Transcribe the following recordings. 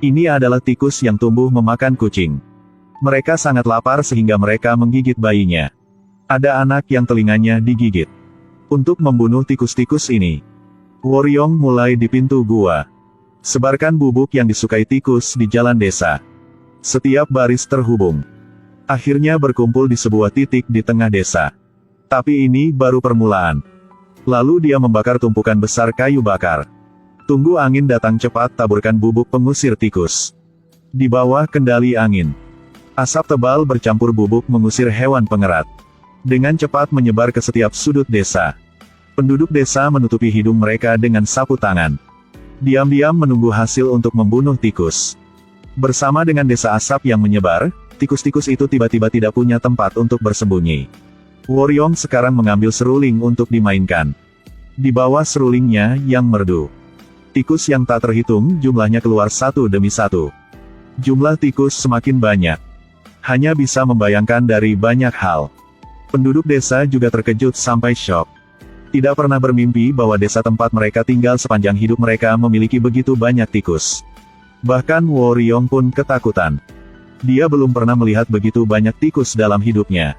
Ini adalah tikus yang tumbuh memakan kucing. Mereka sangat lapar sehingga mereka menggigit bayinya. Ada anak yang telinganya digigit. Untuk membunuh tikus-tikus ini, Woryong mulai di pintu gua. Sebarkan bubuk yang disukai tikus di jalan desa. Setiap baris terhubung. Akhirnya berkumpul di sebuah titik di tengah desa. Tapi ini baru permulaan. Lalu dia membakar tumpukan besar kayu bakar. Tunggu angin datang cepat, taburkan bubuk pengusir tikus. Di bawah kendali angin, asap tebal bercampur bubuk mengusir hewan pengerat. Dengan cepat menyebar ke setiap sudut desa. Penduduk desa menutupi hidung mereka dengan sapu tangan. Diam-diam menunggu hasil untuk membunuh tikus. Bersama dengan desa asap yang menyebar, tikus-tikus itu tiba-tiba tidak punya tempat untuk bersembunyi. Woryong sekarang mengambil seruling untuk dimainkan. Di bawah serulingnya yang merdu, tikus yang tak terhitung jumlahnya keluar satu demi satu. Jumlah tikus semakin banyak. Hanya bisa membayangkan dari banyak hal. Penduduk desa juga terkejut sampai syok. Tidak pernah bermimpi bahwa desa tempat mereka tinggal sepanjang hidup mereka memiliki begitu banyak tikus. Bahkan Woryong pun ketakutan. Dia belum pernah melihat begitu banyak tikus dalam hidupnya.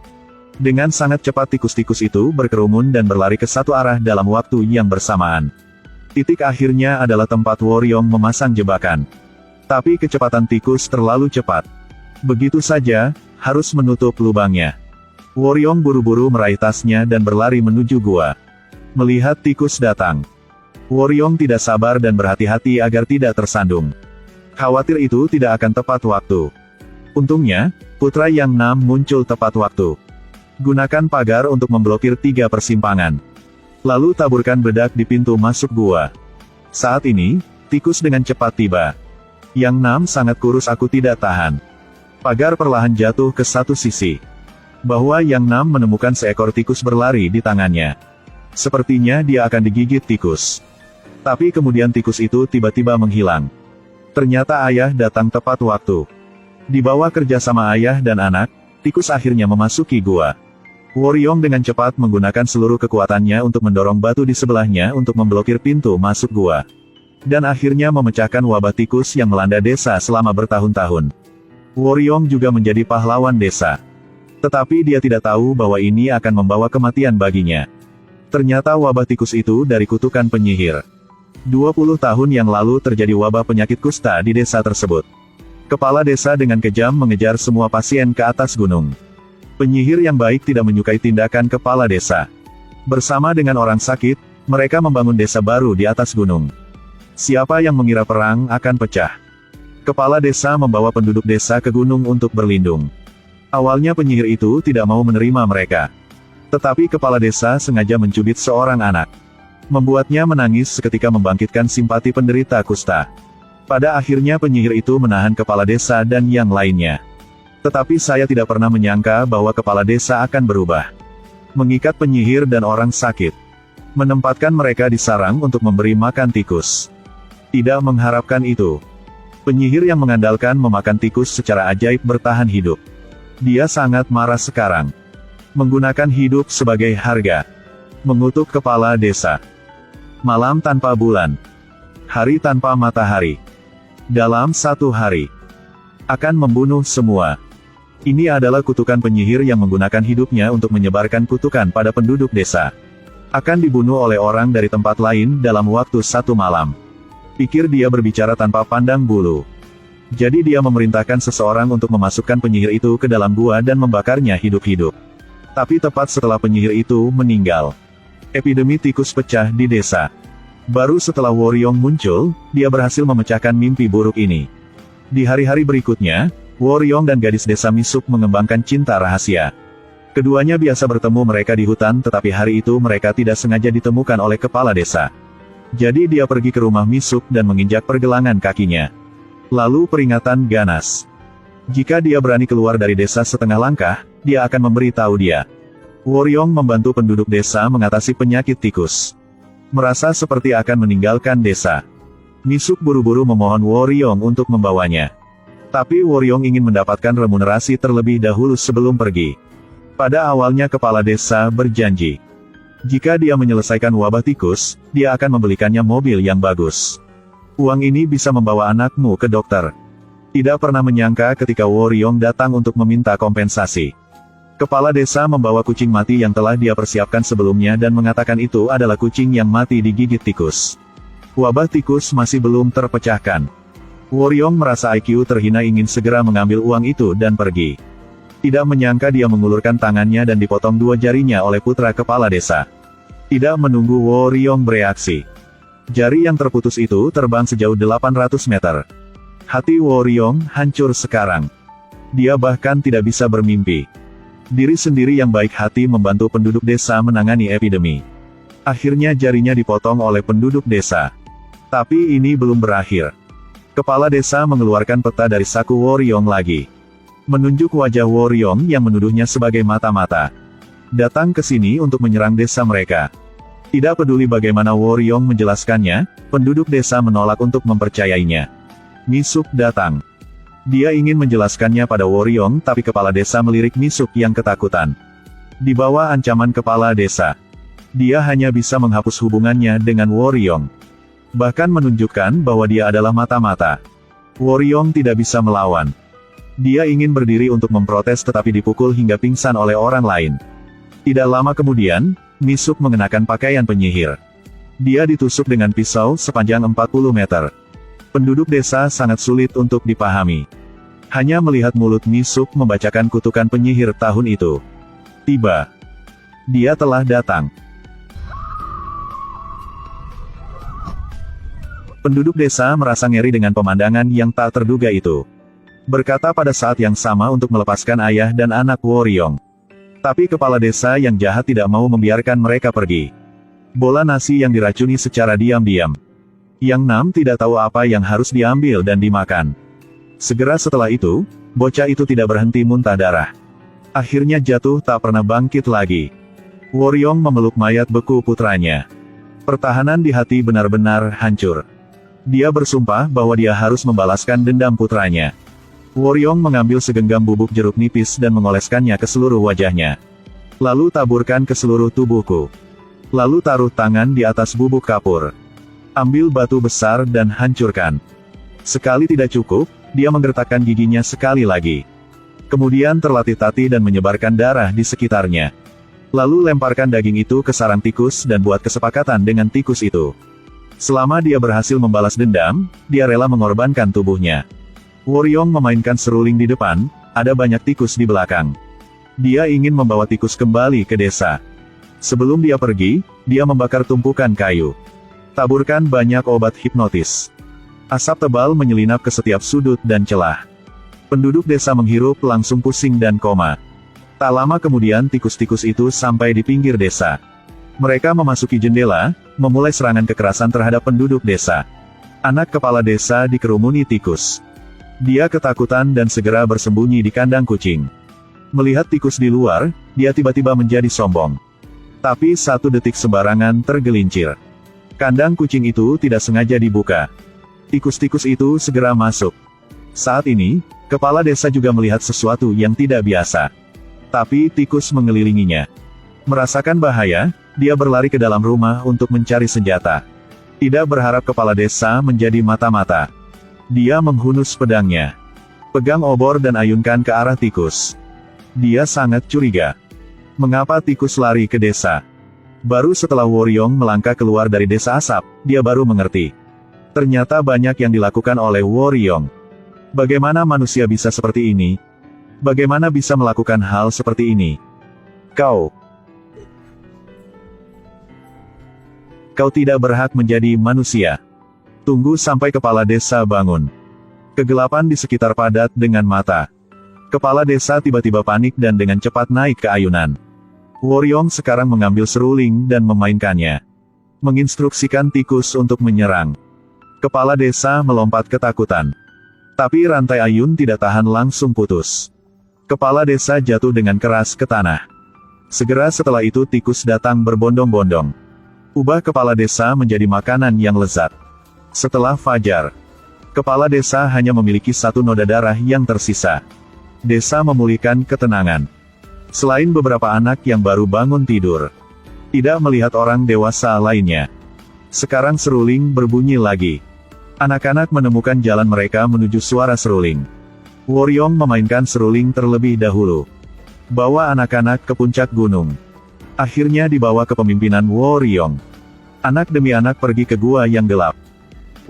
Dengan sangat cepat tikus-tikus itu berkerumun dan berlari ke satu arah dalam waktu yang bersamaan. Titik akhirnya adalah tempat Woryong memasang jebakan. Tapi kecepatan tikus terlalu cepat. Begitu saja, harus menutup lubangnya. Woryong buru-buru meraih tasnya dan berlari menuju gua. Melihat tikus datang, Woryong tidak sabar dan berhati-hati agar tidak tersandung. Khawatir itu tidak akan tepat waktu. Untungnya, putra Yang Nam muncul tepat waktu. Gunakan pagar untuk memblokir 3 persimpangan. Lalu taburkan bedak di pintu masuk gua. Saat ini, tikus dengan cepat tiba. Yang Nam sangat kurus, aku tidak tahan. Pagar perlahan jatuh ke satu sisi. Bahwa Yang Nam menemukan seekor tikus berlari di tangannya. Sepertinya dia akan digigit tikus. Tapi kemudian tikus itu tiba-tiba menghilang. Ternyata ayah datang tepat waktu. Di bawah kerjasama ayah dan anak, tikus akhirnya memasuki gua. Woryong dengan cepat menggunakan seluruh kekuatannya untuk mendorong batu di sebelahnya untuk memblokir pintu masuk gua. Dan akhirnya memecahkan wabah tikus yang melanda desa selama bertahun-tahun. Woryong juga menjadi pahlawan desa. Tetapi dia tidak tahu bahwa ini akan membawa kematian baginya. Ternyata wabah tikus itu dari kutukan penyihir. 20 tahun yang lalu terjadi wabah penyakit kusta di desa tersebut. Kepala desa dengan kejam mengejar semua pasien ke atas gunung. Penyihir yang baik tidak menyukai tindakan kepala desa. Bersama dengan orang sakit, mereka membangun desa baru di atas gunung. Siapa yang mengira perang akan pecah? Kepala desa membawa penduduk desa ke gunung untuk berlindung. Awalnya penyihir itu tidak mau menerima mereka. Tetapi kepala desa sengaja mencubit seorang anak. Membuatnya menangis seketika, membangkitkan simpati penderita kusta. Pada akhirnya penyihir itu menahan kepala desa dan yang lainnya. Tetapi saya tidak pernah menyangka bahwa kepala desa akan berubah. Mengikat penyihir dan orang sakit. Menempatkan mereka di sarang untuk memberi makan tikus. Tidak mengharapkan itu. Penyihir yang mengandalkan memakan tikus secara ajaib bertahan hidup. Dia sangat marah sekarang. Menggunakan hidup sebagai harga. Mengutuk kepala desa. Malam tanpa bulan. Hari tanpa matahari. Dalam satu hari. Akan membunuh semua. Ini adalah kutukan penyihir yang menggunakan hidupnya untuk menyebarkan kutukan pada penduduk desa. Akan dibunuh oleh orang dari tempat lain dalam waktu 1 malam. Pikir dia berbicara tanpa pandang bulu. Jadi dia memerintahkan seseorang untuk memasukkan penyihir itu ke dalam gua dan membakarnya hidup-hidup. Tapi tepat setelah penyihir itu meninggal, epidemi tikus pecah di desa. Baru setelah Woryong muncul, dia berhasil memecahkan mimpi buruk ini. Di hari-hari berikutnya, Woryong dan gadis desa Misuk mengembangkan cinta rahasia. Keduanya biasa bertemu mereka di hutan, tetapi hari itu mereka tidak sengaja ditemukan oleh kepala desa. Jadi dia pergi ke rumah Misuk dan menginjak pergelangan kakinya. Lalu peringatan ganas. Jika dia berani keluar dari desa setengah langkah, dia akan memberitahu dia. Woryong membantu penduduk desa mengatasi penyakit tikus. Merasa seperti akan meninggalkan desa, Misuk buru-buru memohon Woryong untuk membawanya. Tapi Woryong ingin mendapatkan remunerasi terlebih dahulu sebelum pergi. Pada awalnya kepala desa berjanji, jika dia menyelesaikan wabah tikus, dia akan membelikannya mobil yang bagus. Uang ini bisa membawa anakmu ke dokter. Tidak pernah menyangka ketika Woryong datang untuk meminta kompensasi. Kepala desa membawa kucing mati yang telah dia persiapkan sebelumnya dan mengatakan itu adalah kucing yang mati digigit tikus. Wabah tikus masih belum terpecahkan. Woryong merasa IQ terhina, ingin segera mengambil uang itu dan pergi. Tidak menyangka dia mengulurkan tangannya dan dipotong 2 jarinya oleh putra kepala desa. Tidak menunggu Woryong bereaksi. Jari yang terputus itu terbang sejauh 800 meter. Hati Woryong hancur sekarang. Dia bahkan tidak bisa bermimpi. Diri sendiri yang baik hati membantu penduduk desa menangani epidemi. Akhirnya jarinya dipotong oleh penduduk desa. Tapi ini belum berakhir. Kepala desa mengeluarkan peta dari saku Woryong lagi. Menunjuk wajah Woryong yang menuduhnya sebagai mata-mata. Datang ke sini untuk menyerang desa mereka. Tidak peduli bagaimana Woryong menjelaskannya, penduduk desa menolak untuk mempercayainya. Misuk datang. Dia ingin menjelaskannya pada Woryong, tapi kepala desa melirik Misuk yang ketakutan. Di bawah ancaman kepala desa, dia hanya bisa menghapus hubungannya dengan Woryong. Bahkan menunjukkan bahwa dia adalah mata-mata. Woryong tidak bisa melawan. Dia ingin berdiri untuk memprotes tetapi dipukul hingga pingsan oleh orang lain. Tidak lama kemudian, Misuk mengenakan pakaian penyihir. Dia ditusuk dengan pisau sepanjang 40 meter. Penduduk desa sangat sulit untuk dipahami. Hanya melihat mulut Misuk membacakan kutukan penyihir tahun itu. Tiba. Dia telah datang. Penduduk desa merasa ngeri dengan pemandangan yang tak terduga itu. Berkata pada saat yang sama untuk melepaskan ayah dan anak Woryong. Tapi kepala desa yang jahat tidak mau membiarkan mereka pergi. Bola nasi yang diracuni secara diam-diam. Yang Nam tidak tahu apa yang harus diambil dan dimakan. Segera setelah itu, bocah itu tidak berhenti muntah darah. Akhirnya jatuh tak pernah bangkit lagi. Woryong memeluk mayat beku putranya. Pertahanan di hati benar-benar hancur. Dia bersumpah bahwa dia harus membalaskan dendam putranya. Woryong mengambil segenggam bubuk jeruk nipis dan mengoleskannya ke seluruh wajahnya. Lalu taburkan ke seluruh tubuhku. Lalu taruh tangan di atas bubuk kapur. Ambil batu besar dan hancurkan. Sekali tidak cukup, dia menggertakkan giginya sekali lagi. Kemudian terlatih-tatih dan menyebarkan darah di sekitarnya. Lalu lemparkan daging itu ke sarang tikus dan buat kesepakatan dengan tikus itu. Selama dia berhasil membalas dendam, dia rela mengorbankan tubuhnya. Woryong memainkan seruling di depan, ada banyak tikus di belakang. Dia ingin membawa tikus kembali ke desa. Sebelum dia pergi, dia membakar tumpukan kayu. Taburkan banyak obat hipnotis. Asap tebal menyelinap ke setiap sudut dan celah. Penduduk desa menghirup langsung pusing dan koma. Tak lama kemudian tikus-tikus itu sampai di pinggir desa. Mereka memasuki jendela, memulai serangan kekerasan terhadap penduduk desa. Anak kepala desa dikerumuni tikus. Dia ketakutan dan segera bersembunyi di kandang kucing. Melihat tikus di luar, dia tiba-tiba menjadi sombong. Tapi 1 detik sembarangan tergelincir. Kandang kucing itu tidak sengaja dibuka. Tikus-tikus itu segera masuk. Saat ini, kepala desa juga melihat sesuatu yang tidak biasa. Tapi tikus mengelilinginya. Merasakan bahaya, dia berlari ke dalam rumah untuk mencari senjata. Tidak berharap kepala desa menjadi mata-mata. Dia menghunus pedangnya. Pegang obor dan ayunkan ke arah tikus. Dia sangat curiga. Mengapa tikus lari ke desa? Baru setelah Woryong melangkah keluar dari desa asap, dia baru mengerti. Ternyata banyak yang dilakukan oleh Woryong. Bagaimana manusia bisa seperti ini? Bagaimana bisa melakukan hal seperti ini? Kau tidak berhak menjadi manusia. Tunggu sampai kepala desa bangun. Kegelapan di sekitar padat dengan mata. Kepala desa tiba-tiba panik dan dengan cepat naik ke ayunan. Woryong sekarang mengambil seruling dan memainkannya. Menginstruksikan tikus untuk menyerang. Kepala desa melompat ketakutan. Tapi rantai ayun tidak tahan langsung putus. Kepala desa jatuh dengan keras ke tanah. Segera setelah itu tikus datang berbondong-bondong. Ubah kepala desa menjadi makanan yang lezat. Setelah fajar, kepala desa hanya memiliki 1 noda darah yang tersisa. Desa memulihkan ketenangan. Selain beberapa anak yang baru bangun tidur. Tidak melihat orang dewasa lainnya. Sekarang seruling berbunyi lagi. Anak-anak menemukan jalan mereka menuju suara seruling. Woryong memainkan seruling terlebih dahulu. Bawa anak-anak ke puncak gunung. Akhirnya dibawa ke pemimpinan Woryong. Anak demi anak pergi ke gua yang gelap.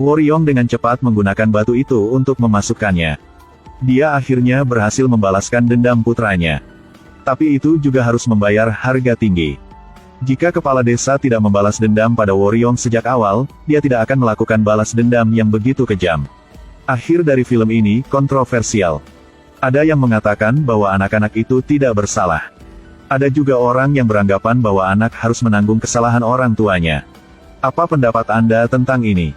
Woryong dengan cepat menggunakan batu itu untuk memasukkannya. Dia akhirnya berhasil membalaskan dendam putranya. Tapi itu juga harus membayar harga tinggi. Jika kepala desa tidak membalas dendam pada Woryong sejak awal, dia tidak akan melakukan balas dendam yang begitu kejam. Akhir dari film ini kontroversial. Ada yang mengatakan bahwa anak-anak itu tidak bersalah. Ada juga orang yang beranggapan bahwa anak harus menanggung kesalahan orang tuanya. Apa pendapat Anda tentang ini?